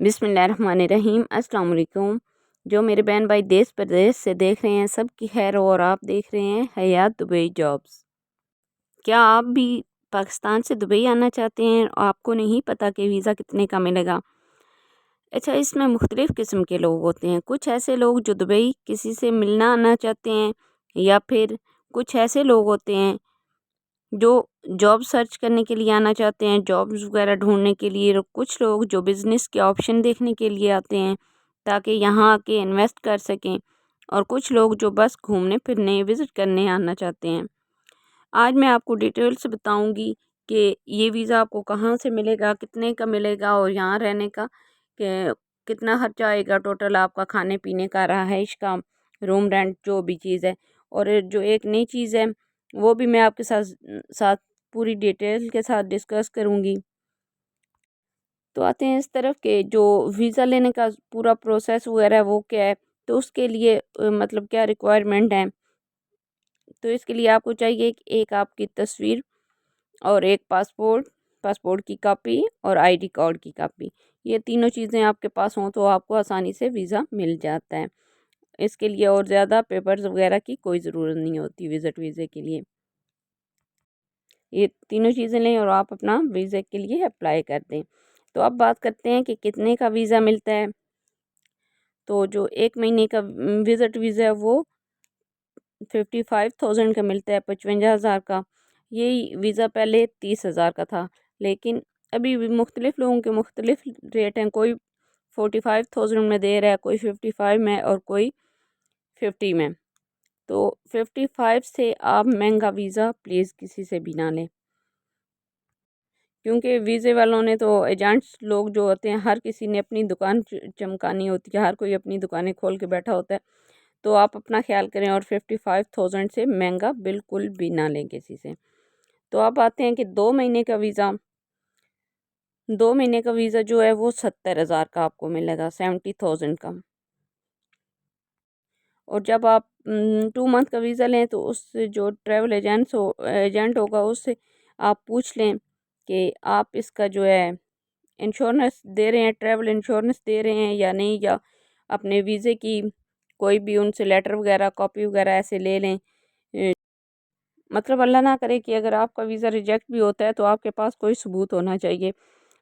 बिस्मिल्लाहिर्रहमानिर्रहीम। अस्सलाम वालेकुम। जो मेरे बहन भाई देश प्रदेश से देख रहे हैं, सब की खैर हो। और आप देख रहे हैं हयात दुबई जॉब्स। क्या आप भी पाकिस्तान से दुबई आना चाहते हैं और आपको नहीं पता कि वीज़ा कितने का मिलेगा? अच्छा, इसमें मुख्तलिफ़ किस्म के लोग होते हैं। कुछ ऐसे लोग जो दुबई किसी से मिलना आना चाहते हैं, या फिर कुछ ऐसे लोग होते हैं जो जॉब सर्च करने के लिए आना चाहते हैं, जॉब्स वगैरह ढूंढने के लिए। और कुछ लोग जो बिज़नेस के ऑप्शन देखने के लिए आते हैं ताकि यहाँ आके इन्वेस्ट कर सकें। और कुछ लोग जो बस घूमने फिरने विज़िट करने आना चाहते हैं। आज मैं आपको डिटेल से बताऊंगी कि ये वीज़ा आपको कहाँ से मिलेगा, कितने का मिलेगा, और यहाँ रहने का कितना खर्चा आएगा, टोटल आपका खाने पीने का, रहाइश का, रूम रेंट, जो भी चीज़ है। और जो एक नई चीज़ है वो भी मैं आपके साथ साथ पूरी डिटेल के साथ डिस्कस करूंगी। तो आते हैं इस तरफ के जो वीज़ा लेने का पूरा प्रोसेस वगैरह वो क्या है। तो उसके लिए मतलब क्या रिक्वायरमेंट है। तो इसके लिए आपको चाहिए कि एक आपकी तस्वीर और एक पासपोर्ट की कापी और आईडी कार्ड की कापी। ये तीनों चीज़ें आपके पास हों तो आपको आसानी से वीज़ा मिल जाता है। इसके लिए और ज़्यादा पेपर्स वगैरह की कोई ज़रूरत नहीं होती विज़िट वीज़े के लिए। ये तीनों चीज़ें लें और आप अपना वीज़ा के लिए अप्लाई कर दें। तो अब बात करते हैं कि कितने का वीज़ा मिलता है। तो जो 1 महीने का विज़िट वीज़ा है वो 55,000 का मिलता है, 55,000 का। यही वीज़ा पहले 30,000 का था, लेकिन अभी भी मुख्तलिफ़ लोगों के मुख्तलिफ रेट हैं। कोई 45,000 में दे रहा है, कोई 55 में, और कोई 50 में। तो 55 से आप महंगा वीज़ा प्लीज़ किसी से भी ना लें, क्योंकि वीज़े वालों ने तो एजेंट्स लोग जो होते हैं, हर किसी ने अपनी दुकान चमकानी होती है, हर कोई अपनी दुकानें खोल के बैठा होता है। तो आप अपना ख्याल करें और 55,000 से महंगा बिल्कुल भी ना लें किसी से। तो आप आते हैं कि 2 महीने का वीज़ा। 2 महीने का वीज़ा जो है वो 70,000 का आपको मिलेगा, 70,000 का। और जब आप 2 मंथ का वीज़ा लें तो उससे जो ट्रैवल एजेंट होगा उससे आप पूछ लें कि आप इसका जो है इंश्योरेंस दे रहे हैं, ट्रैवल इंश्योरेंस दे रहे हैं या नहीं, या अपने वीज़े की कोई भी उनसे लेटर वगैरह, कॉपी वगैरह ऐसे ले लें। मतलब अल्लाह ना करे कि अगर आपका वीज़ा रिजेक्ट भी होता है तो आपके पास कोई सबूत होना चाहिए।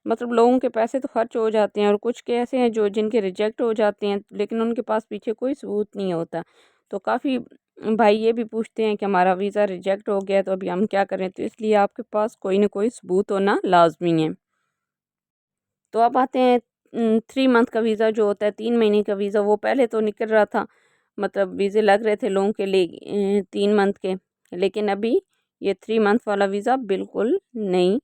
मतलब लोगों के पैसे तो खर्च हो जाते हैं, और कुछ के ऐसे हैं जो जिनके रिजेक्ट हो जाते हैं लेकिन उनके पास पीछे कोई सबूत नहीं होता। तो काफ़ी भाई ये भी पूछते हैं कि हमारा वीज़ा रिजेक्ट हो गया तो अभी हम क्या करें। तो इसलिए आपके पास कोई ना कोई सबूत होना लाजमी है। तो अब आते हैं 3 मंथ का वीज़ा जो होता है, 3 महीने का वीज़ा। वो पहले तो निकल रहा था, मतलब वीज़े लग रहे थे लोगों के लिए 3 मंथ के, लेकिन अभी ये 3 मंथ वाला वीज़ा बिल्कुल नहीं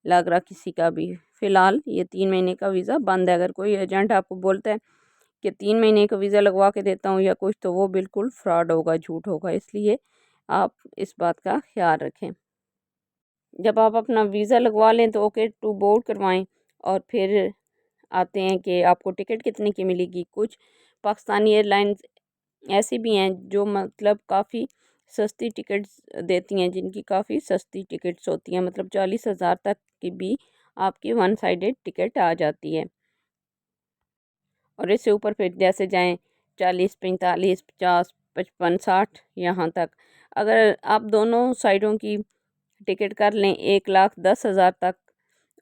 लग रहा किसी का भी। फ़िलहाल ये 3 महीने का वीज़ा बंद है। अगर कोई एजेंट आपको बोलता है कि 3 महीने का वीज़ा लगवा के देता हूँ या कुछ, तो वो बिल्कुल फ्रॉड होगा, झूठ होगा। इसलिए आप इस बात का ख्याल रखें। जब आप अपना वीज़ा लगवा लें तो ओके टू बोर्ड करवाएं, और फिर आते हैं कि आपको टिकट कितने की मिलेगी। कुछ पाकिस्तानी एयरलाइंस ऐसी भी हैं जो मतलब काफ़ी सस्ती टिकट्स देती हैं, जिनकी काफ़ी सस्ती टिकट्स होती हैं, मतलब 40,000 तक की भी आपकी वन साइडेड टिकट आ जाती है। और इससे ऊपर फिर जैसे जाएं 40, 45, 50, 55, 60 यहाँ तक। अगर आप दोनों साइडों की टिकट कर लें 1,10,000 तक,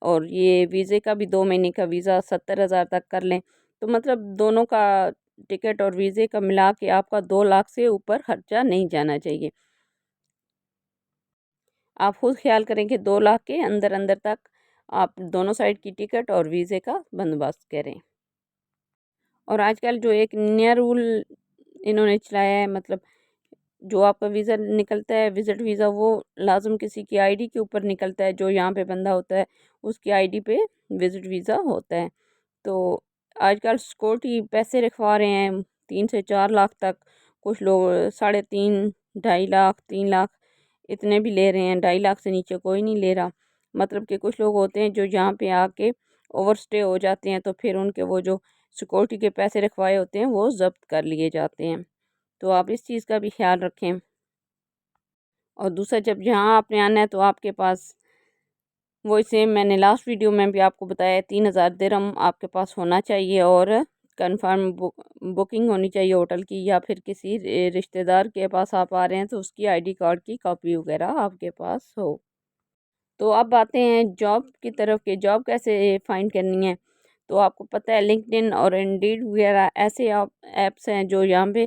और ये वीज़े का भी 2 महीने का वीज़ा 70,000 तक कर लें, तो मतलब दोनों का टिकट और वीज़े का मिला के आपका 2 लाख से ऊपर खर्चा नहीं जाना चाहिए। आप खुद ख्याल करें कि 2 लाख के अंदर अंदर तक आप दोनों साइड की टिकट और वीज़े का बंदोबस्त करें। और आजकल जो एक नया रूल इन्होंने चलाया है, मतलब जो आपका वीज़ा निकलता है विज़िट वीज़ा, वो लाजम किसी की आईडी के ऊपर निकलता है। जो यहाँ पे बंदा होता है उसकी आईडी पे विज़िट वीज़ा होता है। तो आजकल सिक्योरिटी पैसे रखवा रहे हैं 3 से 4 लाख तक। कुछ लोग 3.5, 2.5 लाख, 3 लाख इतने भी ले रहे हैं। 2.5 लाख से नीचे कोई नहीं ले रहा। मतलब कि कुछ लोग होते हैं जो यहाँ पे आके ओवर स्टे हो जाते हैं, तो फिर उनके वो जो सिक्योरिटी के पैसे रखवाए होते हैं वो ज़ब्त कर लिए जाते हैं। तो आप इस चीज़ का भी ख्याल रखें। और दूसरा, जब यहाँ आपने आना है तो आपके पास وہی سیم میں نے لاسٹ ویڈیو میں بھی آپ کو بتایا 3000 درہم آپ کے پاس ہونا چاہیے، اور کنفرم بکنگ ہونی چاہیے ہوٹل کی، یا پھر کسی رشتہ دار کے پاس آپ آ رہے ہیں تو اس کی ID کارڈ کی کاپی وغیرہ آپ کے پاس ہو۔ تو اب آتے ہیں جاب کی طرف کہ جاب کیسے فائنڈ کرنی ہے۔ تو آپ کو پتہ ہے لنکڈ ان اور انڈیڈ وغیرہ ایسے ایپس ہیں جو یہاں پہ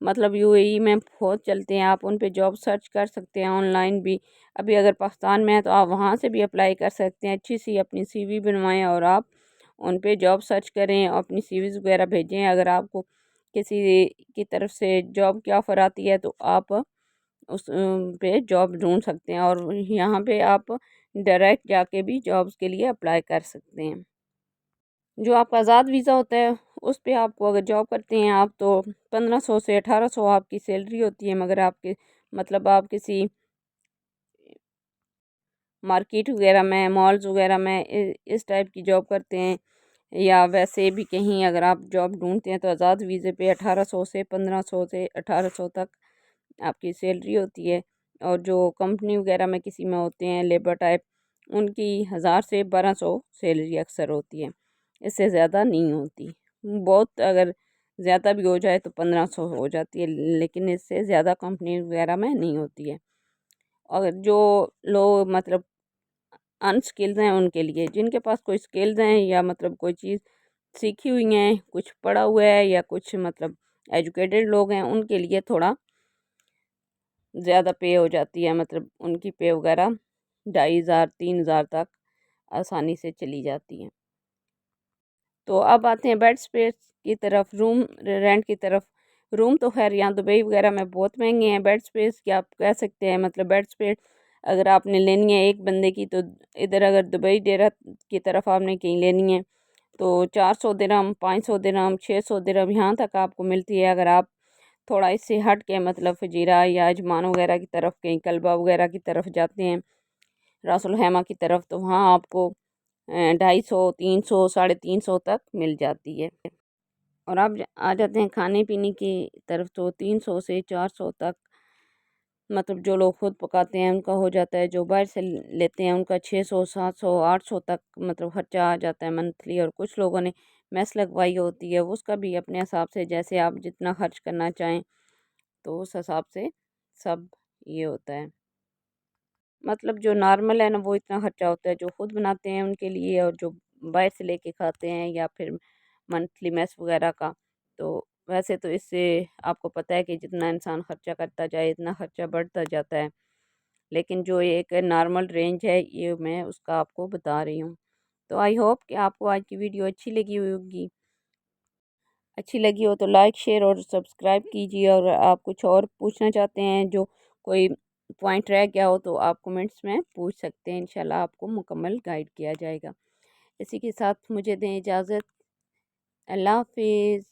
مطلب UAE میں بہت چلتے ہیں، آپ ان پہ جاب سرچ کر سکتے ہیں آن لائن بھی۔ ابھی اگر پاکستان میں ہے تو آپ وہاں سے بھی اپلائی کر سکتے ہیں، اچھی سی اپنی CV بنوائیں اور آپ ان پہ جاب سرچ کریں، اپنی CVs وغیرہ بھیجیں۔ اگر آپ کو کسی کی طرف سے جاب کی آفر آتی ہے تو آپ اس پہ جاب ڈھونڈ سکتے ہیں، اور یہاں پہ آپ ڈائریکٹ جا کے بھی جابس کے لیے اپلائی کر سکتے ہیں۔ جو آپ کا آزاد ویزا ہوتا ہے اس پہ آپ کو اگر جاب کرتے ہیں آپ تو 1500 سے 1800 آپ کی سیلری ہوتی ہے، مگر آپ کے مطلب آپ کسی مارکیٹ وغیرہ میں، مالز وغیرہ میں اس ٹائپ کی جاب کرتے ہیں، یا ویسے بھی کہیں اگر آپ جاب ڈھونڈتے ہیں تو آزاد ویزے پہ 1800 سے 1500 سے 1800 تک آپ کی سیلری ہوتی ہے۔ اور جو کمپنی وغیرہ میں کسی میں ہوتے ہیں لیبر ٹائپ، ان کی 1000 سے 1200 سیلری اکثر ہوتی ہے، اس سے زیادہ نہیں ہوتی۔ بہت اگر زیادہ بھی ہو جائے تو 1500 ہو جاتی ہے، لیکن اس سے زیادہ کمپنی وغیرہ میں نہیں ہوتی ہے۔ اور جو لوگ مطلب انسکلز ہیں ان کے لیے، جن کے پاس کوئی سکلز ہیں یا مطلب کوئی چیز سیکھی ہوئی ہیں، کچھ پڑھا ہوا ہے، یا کچھ مطلب ایجوکیٹڈ لوگ ہیں، ان کے لیے تھوڑا زیادہ پے ہو جاتی ہے، مطلب ان کی پے وغیرہ 2500 3000 تک آسانی سے چلی جاتی ہیں۔ تو اب آتے ہیں بیڈ سپیس کی طرف، روم رینٹ کی طرف۔ روم تو خیر یہاں دبئی وغیرہ میں بہت مہنگے ہیں، بیڈ سپیس کیا آپ کہہ سکتے ہیں، مطلب بیڈ سپیس اگر آپ نے لینی ہے ایک بندے کی تو ادھر اگر دبئی ڈیرہ کی طرف آپ نے کہیں لینی ہے تو 400 درہم، 500 درہم، 600 درہم یہاں تک آپ کو ملتی ہے۔ اگر آپ تھوڑا اس سے ہٹ کے مطلب فجیرہ یا اجمان وغیرہ کی طرف، کہیں کلبہ وغیرہ کی طرف جاتے ہیں، راس الخیمہ کی طرف، تو وہاں آپ کو 250 300 350 تک مل جاتی ہے۔ اور آپ آ جاتے ہیں کھانے پینے کی طرف تو 300 سے 400 تک مطلب جو لوگ خود پکاتے ہیں ان کا ہو جاتا ہے، جو باہر سے لیتے ہیں ان کا 600 700 800 تک مطلب خرچہ آ جاتا ہے منتھلی۔ اور کچھ لوگوں نے میس لگوائی ہوتی ہے، اس کا بھی اپنے حساب سے جیسے آپ جتنا خرچ کرنا چاہیں تو اس حساب سے سب یہ ہوتا ہے۔ مطلب جو نارمل ہے نا وہ اتنا خرچہ ہوتا ہے جو خود بناتے ہیں ان کے لیے، اور جو باہر سے لے کے کھاتے ہیں یا پھر منتھلی میس وغیرہ کا، تو ویسے تو اس سے آپ کو پتہ ہے کہ جتنا انسان خرچہ کرتا جائے اتنا خرچہ بڑھتا جاتا ہے، لیکن جو ایک نارمل رینج ہے یہ میں اس کا آپ کو بتا رہی ہوں۔ تو آئی ہوپ کہ آپ کو آج کی ویڈیو اچھی لگی ہوگی، اچھی لگی ہو تو لائک شیئر اور سبسکرائب کیجیے، اور آپ کچھ اور پوچھنا چاہتے ہیں جو کوئی پوائنٹ رہ گیا ہو تو آپ کمنٹس میں پوچھ سکتے ہیں، انشاءاللہ آپ کو مکمل گائیڈ کیا جائے گا۔ اسی کے ساتھ مجھے دیں اجازت، اللہ حافظ۔